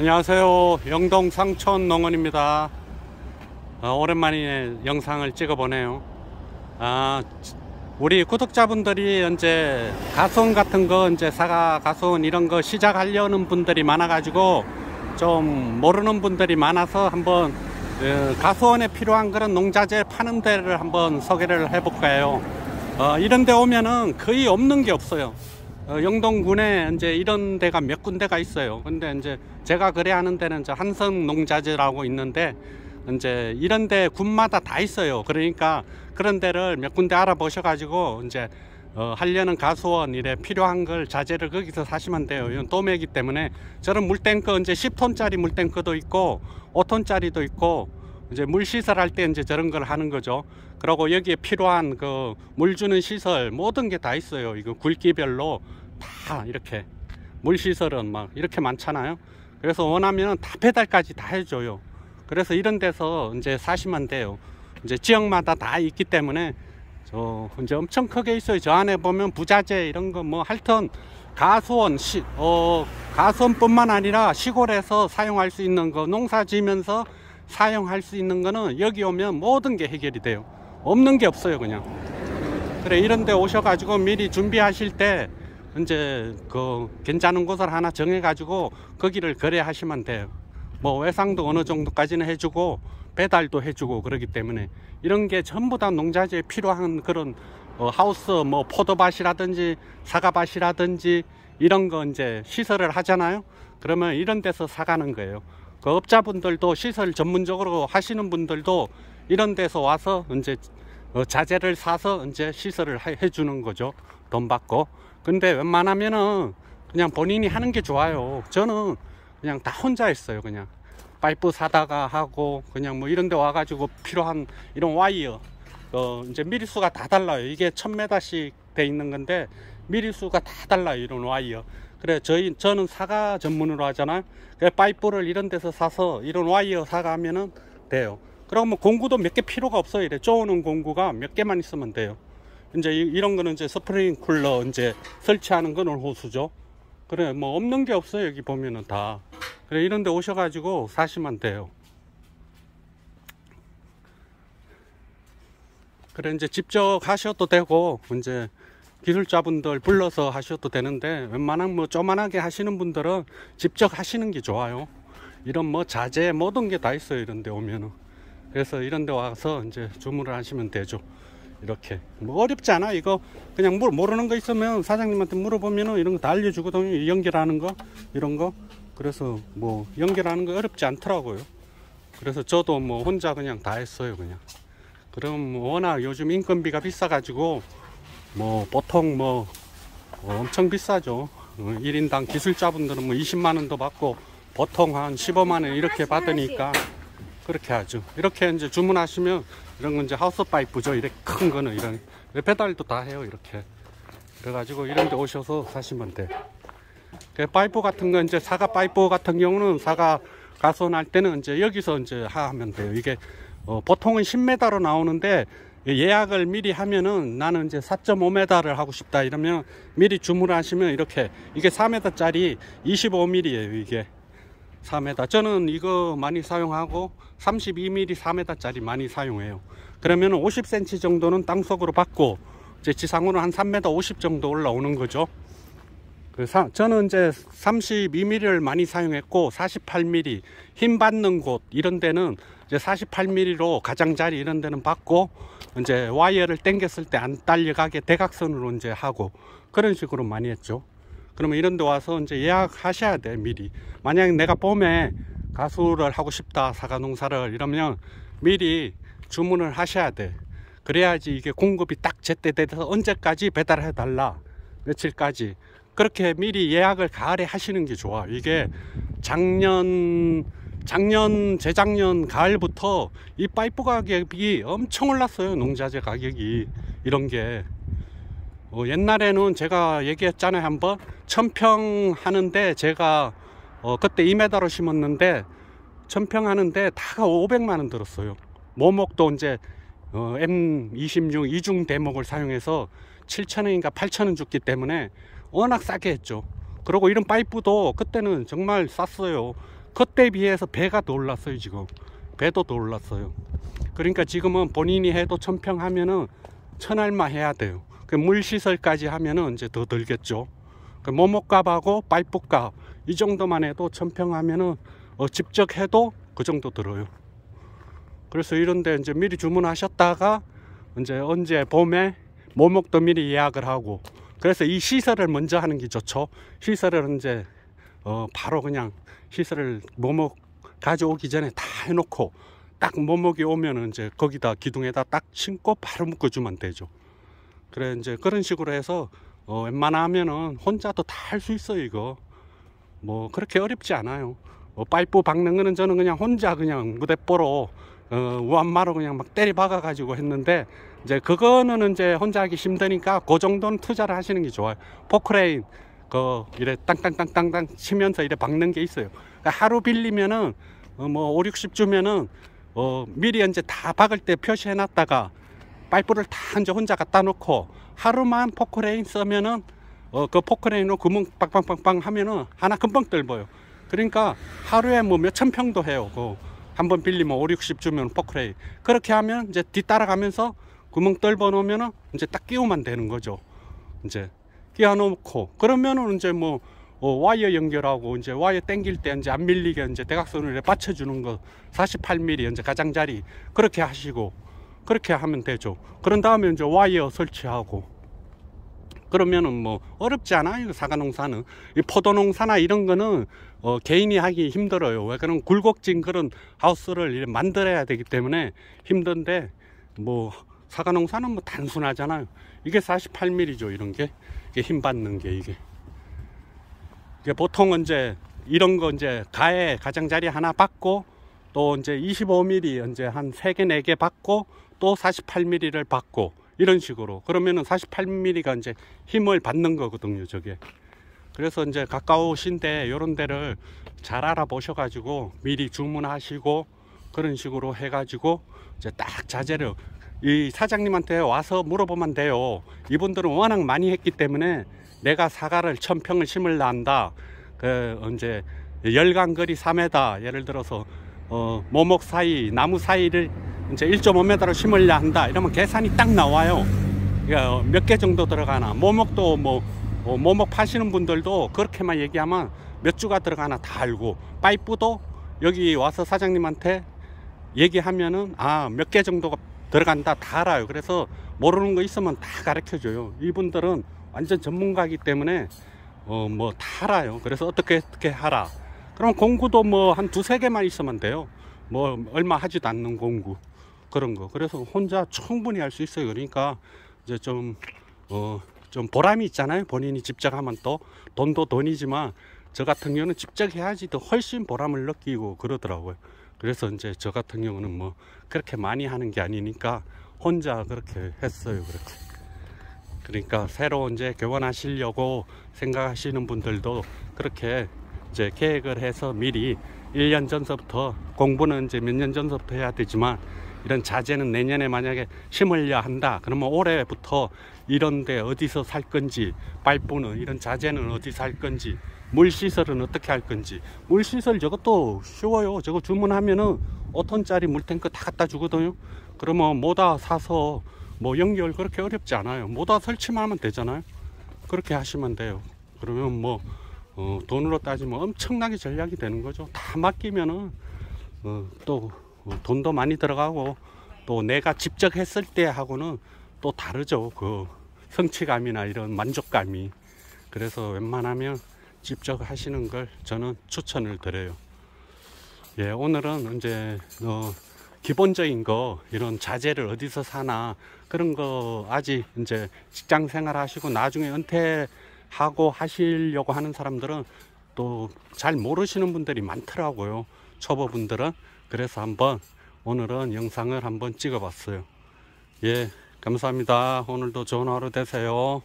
안녕하세요. 영동 상촌 농원입니다. 오랜만에 영상을 찍어 보네요. 우리 구독자분들이 이제 가수원 같은 거, 이제 사과 가수원 이런 거 시작하려는 분들이 많아 가지고 좀 모르는 분들이 많아서 한번 가수원에 필요한 그런 농자재 파는 데를 한번 소개를 해 볼까요? 이런 데 오면은 거의 없는 게 없어요. 영동군에 이제 이런 데가 몇 군데가 있어요. 근데 이제 제가 거래하는 데는 이제 한성 농자재라고 있는데, 이제 이런 데 군마다 다 있어요. 그러니까 그런 데를 몇 군데 알아보셔 가지고 이제 하려는 가수원 이래 필요한 걸 자재를 거기서 사시면 돼요. 이건 도매이기 때문에 저런 물탱크 이제 10톤짜리 물탱크도 있고 5톤짜리도 있고, 이제 물 시설할 때 이제 저런 걸 하는 거죠. 그리고 여기에 필요한 그 물 주는 시설 모든 게 다 있어요. 이거 굵기별로 다 이렇게 물 시설은 막 이렇게 많잖아요. 그래서 원하면 다 배달까지 다 해줘요. 그래서 이런 데서 이제 사시면 돼요. 이제 지역마다 다 있기 때문에 이제 엄청 크게 있어요. 저 안에 보면 부자재 이런 거 뭐 하여튼 가수원 가수원뿐만 아니라 시골에서 사용할 수 있는 거, 농사 지으면서 사용할 수 있는 거는 여기 오면 모든 게 해결이 돼요. 없는 게 없어요. 그냥 그래, 이런 데 오셔가지고 미리 준비하실 때 이제 그 괜찮은 곳을 하나 정해 가지고 거기를 거래하시면 돼요. 뭐 외상도 어느 정도까지는 해주고 배달도 해주고 그러기 때문에 이런 게 전부 다 농자재에 필요한 그런 하우스, 뭐 포도밭이라든지 사과밭이라든지 이런 거 이제 시설을 하잖아요. 그러면 이런 데서 사가는 거예요. 그 업자분들도 시설 전문적으로 하시는 분들도 이런 데서 와서 이제 자재를 사서 이제 시설을 해주는 거죠. 돈 받고. 근데 웬만하면은 그냥 본인이 하는 게 좋아요. 저는 그냥 다 혼자 했어요. 그냥 파이프 사다가 하고, 그냥 뭐 이런 데 와가지고 필요한 이런 와이어, 이제 미리수가 다 달라요. 이게 1000m씩 돼 있는 건데 미리수가 다 달라요. 이런 와이어. 그래, 저는 사과 전문으로 하잖아요. 그래, 파이프를 이런 데서 사서 이런 와이어 사가면은 돼요. 그럼 뭐 공구도 몇 개 필요가 없어요. 이래 쪼우는 공구가 몇 개만 있으면 돼요. 이제 이런 거는 이제 스프링쿨러 이제 설치하는 거는 호수죠. 그래, 뭐 없는 게 없어요. 여기 보면은 다. 그래, 이런 데 오셔가지고 사시면 돼요. 그래, 이제 직접 하셔도 되고, 이제 기술자분들 불러서 하셔도 되는데, 웬만한 뭐 조만하게 하시는 분들은 직접 하시는 게 좋아요. 이런 뭐 자재 모든 게 다 있어요. 이런 데 오면은. 그래서 이런 데 와서 이제 주문을 하시면 되죠. 이렇게 뭐 어렵지 않아. 이거 그냥 모르는 거 있으면 사장님한테 물어보면은 이런 거 다 알려주거든요. 연결하는 거 이런 거. 그래서 뭐 연결하는 거 어렵지 않더라고요. 그래서 저도 뭐 혼자 그냥 다 했어요. 그냥. 그럼 뭐 워낙 요즘 인건비가 비싸 가지고 뭐 보통 뭐 엄청 비싸죠. 1인당 기술자분들은 뭐 20만 원도 받고 보통 한 15만 원 이렇게 받으니까 그렇게 하죠. 이렇게 이제 주문하시면 이런 건 이제 하우스 파이프죠. 이렇게 큰 거는 이런 배달도 다 해요. 이렇게. 그래가지고 이런 데 오셔서 사시면 돼. 그 파이프 같은 거 이제 사과 파이프 같은 경우는 사과 가수원 할 때는 이제 여기서 이제 하면 돼요. 이게 보통은 10m로 나오는데 예약을 미리 하면은 나는 이제 4.5m를 하고 싶다 이러면 미리 주문하시면 이렇게, 이게 4m짜리 25mm예요. 이게 4m. 저는 이거 많이 사용하고 32mm 4m짜리 많이 사용해요. 그러면 50cm 정도는 땅속으로 받고 이제 지상으로 한 3m 50 정도 올라오는 거죠. 저는 이제 32mm를 많이 사용했고 48mm 힘 받는 곳 이런 데는 이제 48mm로 가장자리 이런 데는 받고, 이제 와이어를 당겼을 때 안 딸려가게 대각선으로 이제 하고 그런 식으로 많이 했죠. 그러면 이런 데 와서 이제 예약하셔야 돼. 미리. 만약에 내가 봄에 가수를 하고 싶다, 사과 농사를, 이러면 미리 주문을 하셔야 돼. 그래야지 이게 공급이 딱 제때 돼서 언제까지 배달해 달라, 며칠까지, 그렇게 미리 예약을 가을에 하시는 게 좋아. 이게 재작년 가을부터 이 파이프 가격이 엄청 올랐어요. 농자재 가격이. 이런 게 옛날에는 제가 얘기했잖아요. 한번 1000평 하는데 제가 그때 2m로 심었는데 1000평 하는데 다가 500만원 들었어요. 모목도 이제 M26 이중 대목을 사용해서 7,000원인가 8,000원 줬기 때문에 워낙 싸게 했죠. 그리고 이런 파이프도 그때는 정말 쌌어요. 그때 비해서 배가 더 올랐어요. 지금 배도 더 올랐어요. 그러니까 지금은 본인이 해도 천평하면은 천알마 해야 돼요. 그 물시설까지 하면은 이제 더 들겠죠. 그 모목값하고 파이프값 이 정도만 해도 천평하면은 직접 해도 그 정도 들어요. 그래서 이런데 이제 미리 주문하셨다가 이제 언제 봄에 모목도 미리 예약을 하고, 그래서 이 시설을 먼저 하는 게 좋죠. 시설을 이제 바로 그냥 시설을 모목 가져오기 전에 다 해놓고 딱 모목이 오면은 이제 거기다 기둥에다 딱 심고 바로 묶어주면 되죠. 그래 이제 그런 식으로 해서 웬만하면은 혼자도 다 할 수 있어요. 이거 뭐 그렇게 어렵지 않아요. 파이프 박는 거는 저는 그냥 혼자 그냥 무대뽀로 우한마로 그냥 막 때리 박아 가지고 했는데, 이제 그거는 이제 혼자 하기 힘드니까 그 정도는 투자를 하시는 게 좋아요. 포크레인 이래 땅땅땅땅땅 치면서 이래 박는 게 있어요. 그러니까 하루 빌리면은 뭐 5, 60 주면은 미리 이제 다 박을 때 표시해 놨다가 파이프를 다 이제 혼자 갖다 놓고 하루만 포크레인 쓰면은 그 포크레인으로 구멍 빵빵빵빵 하면은 하나 금방 뜰어요. 그러니까 하루에 뭐 몇천 평도 해요. 한번 빌리면 5, 60 주면 포크레인. 그렇게 하면 이제 뒤따라가면서 구멍 뚫어 놓으면은 이제 딱 끼우면 되는 거죠. 이제 끼워 놓고 그러면은 이제 뭐 와이어 연결하고 이제 와이어 당길 때 이제 안 밀리게 이제 대각선으로 받쳐주는 거 48mm 이제 가장자리 그렇게 하시고 그렇게 하면 되죠. 그런 다음에 이제 와이어 설치하고 그러면은 뭐 어렵지 않아요. 사과농사는. 이 포도농사나 이런 거는 개인이 하기 힘들어요. 왜 그런 굴곡진 그런 하우스를 만들어야 되기 때문에 힘든데, 뭐 사과농사는 뭐 단순하잖아요. 이게 48mm죠. 이런 게 이게 힘 받는 게 이게 보통은 이제 이런 거 이제 가에 가장자리 하나 받고 또 이제 25mm 이제 한 3개 4개 받고 또 48mm를 받고 이런 식으로, 그러면은 48mm가 이제 힘을 받는 거거든요, 저게. 그래서 이제 가까우신데 이런 데를 잘 알아보셔 가지고 미리 주문하시고 그런 식으로 해 가지고 이제 딱 자재를 이 사장님한테 와서 물어보면 돼요. 이분들은 워낙 많이 했기 때문에 내가 사과를 1000평을 심으려 한다. 이제 열간거리 3m, 예를 들어서 모목 사이, 나무 사이를 이제 1.5m로 심으려 한다. 이러면 계산이 딱 나와요. 그러니까 몇 개 정도 들어가나. 모목도 모목 파시는 분들도 그렇게만 얘기하면 몇 주가 들어가나 다 알고, 파이프도 여기 와서 사장님한테 얘기하면은 몇 개 정도가 들어간다 다 알아요. 그래서 모르는 거 있으면 다 가르쳐 줘요. 이분들은 완전 전문가이기 때문에 뭐 다 알아요. 그래서 어떻게 하라. 그럼 공구도 뭐 한 2, 3개만 있으면 돼요. 뭐 얼마 하지도 않는 공구 그런 거. 그래서 혼자 충분히 할 수 있어요. 그러니까 이제 좀 보람이 있잖아요. 본인이 직접 하면 또 돈도 돈이지만 저 같은 경우는 직접 해야지 더 훨씬 보람을 느끼고 그러더라고요. 그래서 이제 저 같은 경우는 뭐 그렇게 많이 하는 게 아니니까 혼자 그렇게 했어요. 그렇게. 그러니까 새로 이제 개원하시려고 생각하시는 분들도 그렇게 이제 계획을 해서 미리 1년 전서부터, 공부는 이제 몇 년 전서부터 해야 되지만 이런 자재는 내년에 만약에 심으려 한다 그러면 올해부터 이런데 어디서 살 건지, 파이프는 이런 자재는 어디서 할 건지, 물시설은 어떻게 할 건지. 물시설 저것도 쉬워요. 저거 주문하면은 5톤짜리 물탱크 다 갖다 주거든요. 그러면 모다 사서 뭐 연결 그렇게 어렵지 않아요. 모다 설치만 하면 되잖아요. 그렇게 하시면 돼요. 그러면 뭐 돈으로 따지면 엄청나게 전략이 되는 거죠. 다 맡기면은 또 돈도 많이 들어가고 또 내가 직접 했을 때 하고는 또 다르죠. 그 성취감이나 이런 만족감이. 그래서 웬만하면 직접 하시는 걸 저는 추천을 드려요. 예, 오늘은 이제 기본적인 거, 이런 자재를 어디서 사나 그런 거 아직 이제 직장 생활 하시고 나중에 은퇴하고 하시려고 하는 사람들은 또 잘 모르시는 분들이 많더라고요. 초보분들은. 그래서 한번 오늘은 영상을 한번 찍어 봤어요. 예, 감사합니다. 오늘도 좋은 하루 되세요.